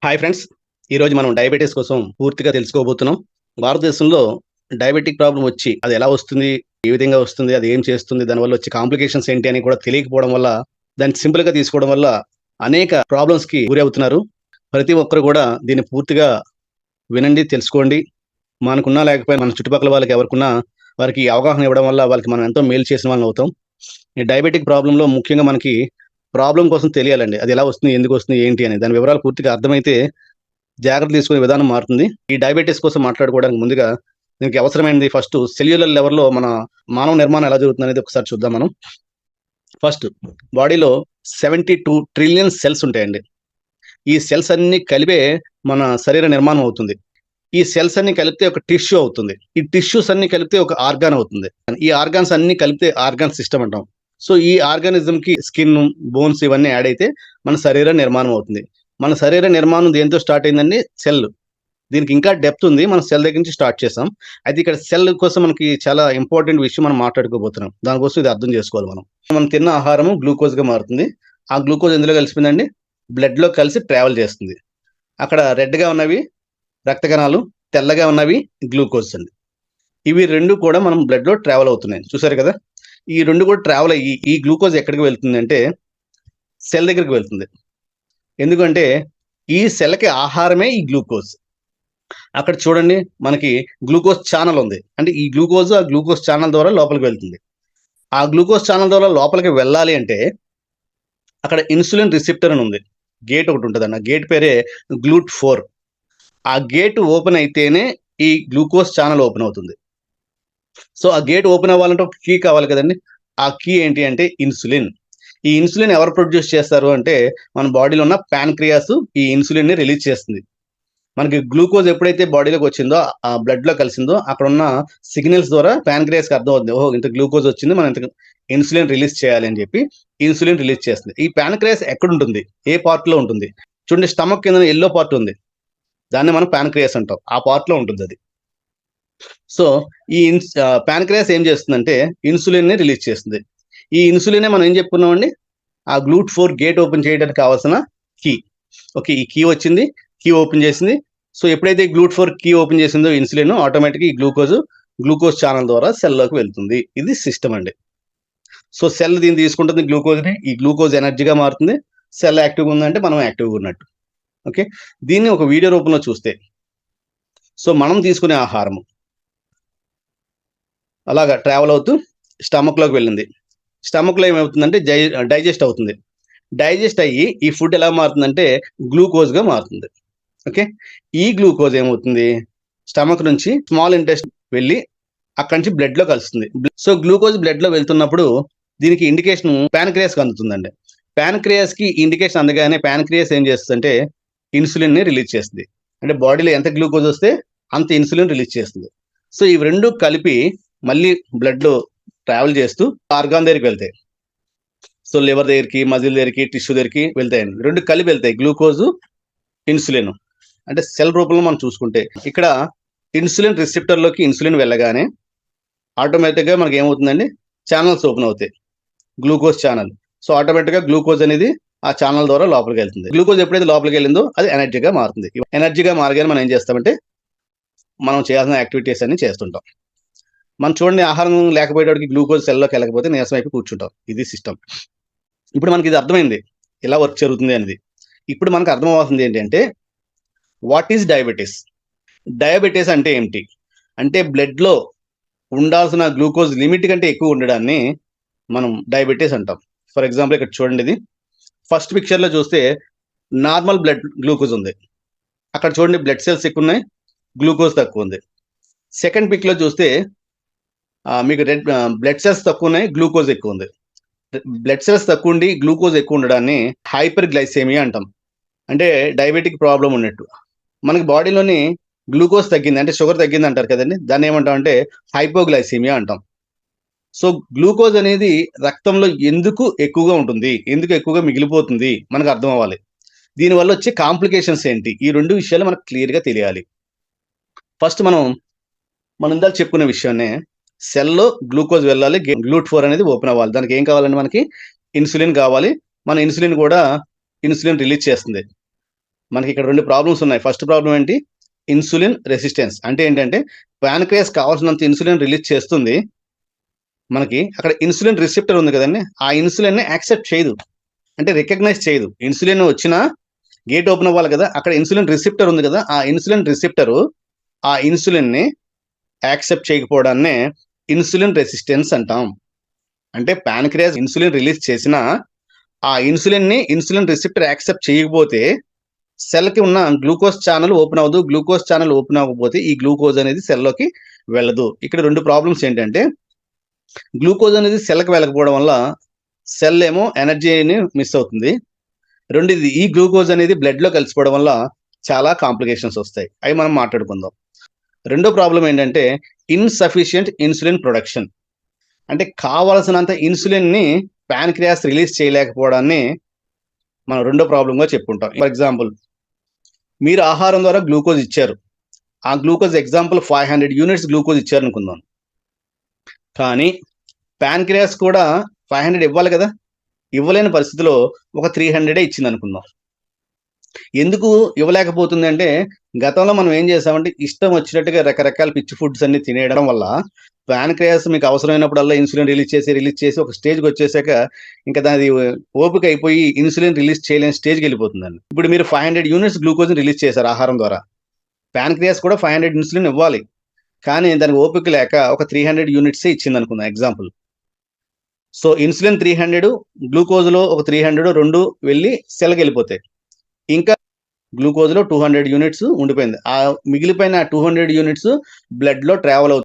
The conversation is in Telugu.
Hi friends. ఈరోజు మనం డయాబెటీస్ కోసం పూర్తిగా తెలుసుకోబోతున్నాం. భారతదేశంలో డయాబెటిక్ ప్రాబ్లమ్ వచ్చి అది ఎలా వస్తుంది? ఏ విధంగా వస్తుంది? అది ఏం చేస్తుంది? దానివల్ల వచ్చే కాంప్లికేషన్స్ ఏంటి అని కూడా తెలియకపోవడం వల్ల, దాన్ని సింపుల్‌గా తీసుకోవడం వల్ల అనేక ప్రాబ్లమ్స్‌కి గురవుతున్నారు. ప్రతి ఒక్కరు కూడా దీన్ని పూర్తిగా వినండి, తెలుసుకోండి. మనకున్నా లేకపోయినా మన చుట్టుపక్కల వాళ్ళకి ఎవరికున్నా వారికి అవగాహన ఇవ్వడం వల్ల వాళ్ళకి మనం ఎంతో మేలు చేసిన వాళ్ళం అవుతాం. ఈ డయాబెటిక్ ప్రాబ్లమ్‌లో ముఖ్యంగా మనకి ప్రాబ్లమ్ కోసం తెలియాలండి. అది ఎలా వస్తుంది? ఎందుకు వస్తుంది? ఏంటి అని. దాని వివరాలు పూర్తిగా అర్థమైతే జాగ్రత్తలు తీసుకునే విధానం మారుతుంది. ఈ డయాబెటిస్ కోసం మాట్లాడుకోవడానికి ముందుగా దీనికి అవసరమైనది ఫస్ట్ సెల్యులర్ లెవెల్‌లో మన మానవ నిర్మాణం ఎలా జరుగుతుందనేది ఒకసారి చూద్దాం మనం. ఫస్ట్ బాడీలో 72 ట్రిలియన్ సెల్స్ ఉంటాయండి. ఈ సెల్స్ అన్నీ కలిపే మన శరీర నిర్మాణం అవుతుంది. ఈ సెల్స్ అన్నీ కలిపితే ఒక టిష్యూ అవుతుంది. ఈ టిష్యూస్ అన్నీ కలిపితే ఒక ఆర్గాన్ అవుతుంది. ఈ ఆర్గాన్స్ అన్నీ కలిపితే ఆర్గాన్ సిస్టమ్ అంటాం. సో, ఈ ఆర్గానిజంకి స్కిన్, బోన్స్ ఇవన్నీ యాడ్ అయితే మన శరీర నిర్మాణం అవుతుంది. మన శరీర నిర్మాణం దేనితో స్టార్ట్ అయిందండి? సెల్. దీనికి ఇంకా డెప్త్ ఉంది. మనం సెల్ దగ్గర నుంచి స్టార్ట్ చేసాం. అయితే ఇక్కడ సెల్ కోసం మనకి చాలా ఇంపార్టెంట్ విషయం మనం మాట్లాడుకోబోతున్నాం. దానికోసం ఇది అర్థం చేసుకోవాలి మనం. మనం తిన్న ఆహారము గ్లూకోజ్‌గా మారుతుంది. ఆ గ్లూకోజ్ ఎందులో కలిసిపోయిందండి? బ్లడ్‌లో కలిసి ట్రావెల్ చేస్తుంది. అక్కడ రెడ్‌గా ఉన్నవి రక్త కణాలు, తెల్లగా ఉన్నవి గ్లూకోజ్ అండి. ఇవి 2 కూడా మనం బ్లడ్‌లో ట్రావెల్ అవుతున్నాయి. చూసారు కదా! ఈ 2 కూడా ట్రావెల్ అయ్యి ఈ గ్లూకోజ్ ఎక్కడికి వెళ్తుందంటే సెల్ దగ్గరికి వెళ్తుంది. ఎందుకంటే ఈ సెల్‌కి ఆహారమే ఈ గ్లూకోజ్. అక్కడ చూడండి మనకి గ్లూకోజ్ ఛానెల్ ఉంది. అంటే ఈ గ్లూకోజ్ ఆ గ్లూకోజ్ ఛానెల్ ద్వారా లోపలికి వెళ్తుంది. ఆ గ్లూకోజ్ ఛానెల్ ద్వారా లోపలికి వెళ్ళాలి అంటే అక్కడ ఇన్సులిన్ రిసెప్టర్ అని ఉంది. గేట్ ఒకటి ఉంటదండి. ఆ గేట్ పేరే గ్లూట్4. ఆ గేట్ ఓపెన్ అయితేనే ఈ గ్లూకోజ్ ఛానెల్ ఓపెన్ అవుతుంది. సో, ఆ గేట్ ఓపెన్ అవ్వాలంటే ఒక కీ కావాలి కదండీ! ఆ కీ ఏంటి అంటే ఇన్సులిన్. ఈ ఇన్సులిన్ ఎవరు ప్రొడ్యూస్ చేస్తారు అంటే మన బాడీలో ఉన్న పాన్‌క్రియాస్ ఈ ఇన్సులిన్‌ని రిలీజ్ చేస్తుంది. మనకి గ్లూకోజ్ ఎప్పుడైతే బాడీలోకి వచ్చిందో, ఆ బ్లడ్‌లో కలిసిందో అక్కడున్న సిగ్నల్స్ ద్వారా పాన్‌క్రియాస్‌కి అర్థమవుద్ది. ఓహో! ఇంత గ్లూకోజ్ వచ్చింది. మనం ఇంత ఇన్సులిన్ రిలీజ్ చేయాలి అని చెప్పి ఇన్సులిన్ రిలీజ్ చేస్తుంది. ఈ పాన్‌క్రియాస్ ఎక్కడుంటుంది? ఏ పార్ట్‌లో ఉంటుంది? చూడండి స్టమక్ కిందన యెల్లో పార్ట్ ఉంది. దాన్ని మనం పాన్‌క్రియాస్ అంటాం. ఆ పార్ట్‌లో ఉంటుందది. సో, ఈ పాన్‌క్రియాస్ ఏం చేస్తుందంటే ఇన్సులిన్‌ని రిలీజ్ చేస్తుంది. ఈ ఇన్సులినే మనం ఏం చెప్పుకున్నామండి? ఆ గ్లూట్4 గేట్ ఓపెన్ చేయడానికి కావాల్సిన కీ. ఓకే. ఈ కీ వచ్చింది. కీ ఓపెన్ చేసింది. సో, ఎప్పుడైతే గ్లూట్4 కీ ఓపెన్ చేసిందో ఇన్సులిన్ ఆటోమేటిక్‌గా ఈ గ్లూకోజ్ ఛానెల్ ద్వారా సెల్‌లోకి వెళ్తుంది. ఇది సిస్టమ్ అండి. సో, సెల్ దీన్ని తీసుకుంటుంది గ్లూకోజ్‌ని. ఈ గ్లూకోజ్ ఎనర్జీగా మారుతుంది. సెల్ యాక్టివ్‌గా ఉందంటే మనం యాక్టివ్‌గా ఉన్నట్టు. ఓకే. దీన్ని ఒక వీడియో రూపంలో చూస్తే సో, మనం తీసుకునే ఆహారము అలాగా ట్రావెల్ అవుతూ స్టమక్‌లోకి వెళ్ళింది. స్టమక్‌లో ఏమవుతుందంటే డైజెస్ట్ అవుతుంది. డైజెస్ట్ అయ్యి ఈ ఫుడ్ ఎలా మారుతుందంటే గ్లూకోజ్‌గా మారుతుంది. ఓకే. ఈ గ్లూకోజ్ ఏమవుతుంది? స్టమక్ నుంచి స్మాల్ ఇంటెస్టైన్ వెళ్ళి అక్కడి నుంచి బ్లడ్‌లో కలుస్తుంది. సో, గ్లూకోజ్ బ్లడ్‌లో వెళ్తున్నప్పుడు దీనికి ఇండికేషన్ పాన్‌క్రియాస్‌కి అందుతుందండి. పాన్‌క్రియాస్‌కి ఇండికేషన్ అందగానే పాన్‌క్రియాస్ ఏం చేస్తదంటే ఇన్సులిన్‌ని రిలీజ్ చేస్తుంది. అంటే బాడీలో ఎంత గ్లూకోజ్ వస్తే అంత ఇన్సులిన్ రిలీజ్ చేస్తుంది. సో, ఇవి 2 కలిపి మళ్ళీ బ్లడ్‌లో ట్రావెల్ చేస్తూ ఆర్గాన్ దగ్గరికి వెళ్తాయి. సో, లివర్ దగ్గరికి, మజిల్ దగ్గరికి, టిష్యూ దగ్గరికి వెళ్తాయండి. 2 కలిపి వెళ్తాయి. Glucose, insulin. అంటే సెల్ రూపంలో మనం చూసుకుంటే ఇక్కడ ఇన్సులిన్ రిసెప్టర్‌లోకి ఇన్సులిన్ వెళ్ళగానే ఆటోమేటిక్‌గా మనకేమవుతుందండి ఛానెల్స్ ఓపెన్ అవుతాయి. Glucose channel. సో, ఆటోమేటిక్‌గా గ్లూకోజ్ అనేది ఆ ఛానెల్ ద్వారా లోపలికెళ్తుంది. గ్లూకోజ్ ఎప్పుడైతే లోపలికెళ్ళిందో అది ఎనర్జీగా మారుతుంది. ఎనర్జీగా మారగానే మనం ఏం చేస్తామంటే మనం చేయాల్సిన యాక్టివిటీస్ అన్నీ చేస్తుంటాం. మనం చూడండి ఆహారం లేకపోయేటప్పటికి గ్లూకోజ్ సెల్‌లోకి వెళ్ళకపోతే నీరసం అయిపోయి కూర్చుంటాం. ఇది సిస్టమ్. ఇప్పుడు మనకి ఇది అర్థమైంది. ఎలా వర్క్ జరుగుతుంది అనేది. ఇప్పుడు మనకు అర్థం అవ్వాల్సింది ఏంటంటే వాట్ ఈస్ డయాబెటిస్? డయాబెటిస్ అంటే ఏమిటి? అంటే బ్లడ్‌లో ఉండాల్సిన గ్లూకోజ్ లిమిట్ కంటే ఎక్కువ ఉండడాన్ని మనం డయాబెటిస్ అంటాం. ఫర్ ఎగ్జాంపుల్ ఇక్కడ చూడండి ఇది. ఫస్ట్ పిక్చర్‌లో చూస్తే నార్మల్ బ్లడ్ గ్లూకోజ్ ఉంది. అక్కడ చూడండి బ్లడ్ సెల్స్ ఎక్కువున్నాయి. గ్లూకోజ్ తక్కువుంది. సెకండ్ పిక్‌లో చూస్తే మీకు బ్లడ్ సెల్స్ తక్కువున్నాయి. గ్లూకోజ్ ఎక్కువుంది. బ్లడ్ సెల్స్ తక్కువుండి గ్లూకోజ్ ఎక్కువ ఉండడాన్ని హైపర్ గ్లైసెమియా అంటాం. అంటే డయాబెటిక్ ప్రాబ్లమ్ ఉన్నట్టు. మనకి బాడీలోని గ్లూకోజ్ తగ్గింది అంటే షుగర్ తగ్గింది అంటారు కదండీ! దాన్ని ఏమంటామంటే హైపోగ్లైసెమియా అంటాం. సో, గ్లూకోజ్ అనేది రక్తంలో ఎందుకు ఎక్కువగా ఉంటుంది? ఎందుకు ఎక్కువగా మిగిలిపోతుంది? మనకు అర్థం అవ్వాలి. దీనివల్ల వచ్చే కాంప్లికేషన్స్ ఏంటి? ఈ 2 విషయాలు మనకు క్లియర్‌గా తెలియాలి. ఫస్ట్ మనం ఇందాక చెప్పుకున్న విషయాన్నే సెల్‌లో గ్లూకోజ్ వెళ్ళాలి. గ్లూట్4 అనేది ఓపెన్ అవ్వాలి. దానికి ఏం కావాలండి మనకి? ఇన్సులిన్ కావాలి. మన ఇన్సులిన్ కూడా ఇన్సులిన్ రిలీజ్ చేస్తుంది. మనకి ఇక్కడ 2 ప్రాబ్లమ్స్ ఉన్నాయి. ఫస్ట్ ప్రాబ్లమ్ ఏంటి? Insulin resistance. అంటే ఏంటంటే పాన్‌క్రియాస్ కావాల్సినంత ఇన్సులిన్ రిలీజ్ చేస్తుంది. మనకి అక్కడ ఇన్సులిన్ రిసెప్టర్ ఉంది కదండీ! ఆ ఇన్సులిన్‌ని యాక్సెప్ట్ చేయదు. అంటే రికగ్నైజ్ చేయదు. ఇన్సులిన్ వచ్చినా గేట్ ఓపెన్ అవ్వాలి కదా! అక్కడ ఇన్సులిన్ రిసెప్టర్ ఉంది కదా! ఆ ఇన్సులిన్ రిసెప్టరు ఆ ఇన్సులిన్‌ని యాక్సెప్ట్ చేయకపోవడాన్నే ఇన్సులిన్ రెసిస్టెన్స్ అంటాం. అంటే పాన్‌క్రియాస్ ఇన్సులిన్ రిలీజ్ చేసినా ఆ ఇన్సులిన్‌ని ఇన్సులిన్ రిసెప్టర్ యాక్సెప్ట్ చేయకపోతే సెల్‌కి ఉన్న గ్లూకోజ్ ఛానెల్ ఓపెన్ అవ్వదు. గ్లూకోజ్ ఛానెల్ ఓపెన్ అవ్వకపోతే ఈ గ్లూకోజ్ అనేది సెల్‌లోకి వెళ్ళదు. ఇక్కడ 2 ప్రాబ్లమ్స్ ఏంటంటే గ్లూకోజ్ అనేది సెల్‌కి వెళ్ళకపోవడం వల్ల సెల్ ఏమో ఎనర్జీని మిస్ అవుతుంది. రెండోది ఈ గ్లూకోజ్ అనేది బ్లడ్‌లో కలిసిపోవడం వల్ల చాలా కాంప్లికేషన్స్ వస్తాయి. అవి మనం మాట్లాడుకుందాం. రెండో ప్రాబ్లమ్ ఏంటంటే ఇన్‌సఫిషియెంట్ ఇన్సులిన్ ప్రొడక్షన్. అంటే కావాల్సినంత ఇన్సులిన్‌ని పాన్‌క్రియాస్ రిలీజ్ చేయలేకపోవడాన్ని మనం రెండో ప్రాబ్లమ్‌గా చెప్పుకుంటాం. ఫర్ ఎగ్జాంపుల్ మీరు ఆహారం ద్వారా గ్లూకోజ్ ఇచ్చారు. ఆ గ్లూకోజ్ ఎగ్జాంపుల్ 500 యూనిట్స్ గ్లూకోజ్ ఇచ్చారనుకుందాం. కానీ పాన్‌క్రియాస్ కూడా 500 ఇవ్వాలి కదా! ఇవ్వలేని పరిస్థితిలో ఒక 300 ఇచ్చిందనుకుందాం. ఎందుకు ఇవ్వలేకపోతుందంటే గతంలో మనం ఏం చేసామంటే ఇష్టం వచ్చినట్టుగా రకరకాల పిచ్చి ఫుడ్స్ అన్ని తినేయడం వల్ల పాన్‌క్రియాస్ మీకు అవసరమైనప్పుడల్లా ఇన్సులిన్ రిలీజ్ చేసి ఒక స్టేజ్‌కొచ్చేసాక ఇంకా దాని ఓపిక అయిపోయి ఇన్సులిన్ రిలీజ్ చేయలేని స్టేజ్‌కెళ్ళిపోతుందండి. ఇప్పుడు మీరు 500 యూనిట్స్ గ్లూకోజ్‌ని రిలీజ్ చేశారు ఆహారం ద్వారా. పాన్‌క్రియాస్ కూడా 500 ఇన్సులిన్ ఇవ్వాలి. కానీ దానికి ఓపిక లేక ఒక 300 యూనిట్సే ఇచ్చిందనుకుందాం ఎగ్జాంపుల్. సో, ఇన్సులిన్ 300 గ్లూకోజ్‌లో ఒక 300 2 వెళ్ళి సెల్‌కెళ్ళిపోతాయి. ఇంకా గ్లూకోజ్‌లో 200 యూనిట్స్ ఉండిపోయింది. మిగిలిపోయిన 200 యూనిట్స్ బ్లడ్‌లో ట్రావెల్ అవుతాయి.